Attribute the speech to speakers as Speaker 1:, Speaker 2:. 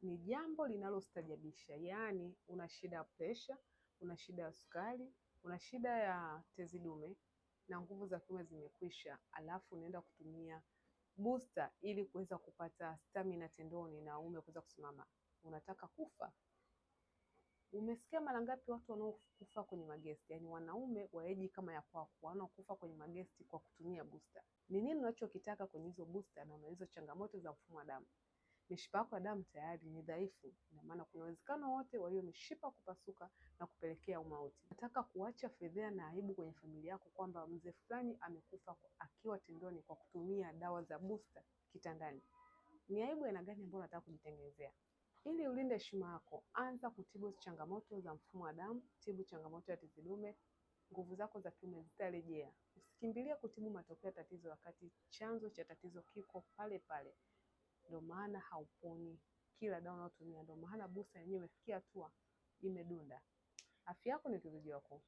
Speaker 1: ni jambo linalostajabisha. Yaani una shida ya presha, una shida ya sukari, una shida ya tezi dume na nguvu za kiume zimekwisha, alafu unaenda kutumia booster ili kuweza kupata stamina tendoni na uume kuweza kusimama. Unataka kufa? Umesikia mara ngapi watu wanaokufa kwenye magesti, yaani wanaume wa eji kama ya kwako wanaokufa kwenye magesti kwa kutumia booster? Ni nini unachokitaka kwenye hizo booster na hizo changamoto za mfumo wa damu? Mishipa yako ya damu tayari ni dhaifu, ina maana kuna uwezekano wote wa hiyo mishipa kupasuka na kupelekea umauti. Nataka kuacha fedheha na aibu kwenye familia yako kwamba mzee fulani amekufa akiwa tendoni kwa kutumia dawa za booster kitandani. Ni aibu aina gani ambayo unataka kujitengenezea? Ili ulinde heshima yako, anza kutibu changamoto za mfumo wa damu, tibu changamoto ya tezi dume, nguvu zako za kiume zitarejea. Usikimbilie kutibu matokeo ya tatizo wakati chanzo cha tatizo kiko pale pale. Ndio maana hauponi kila dawa unayotumia, ndio maana booster yenyewe imefikia hatua imedunda. Afya yako ni utajiri wako.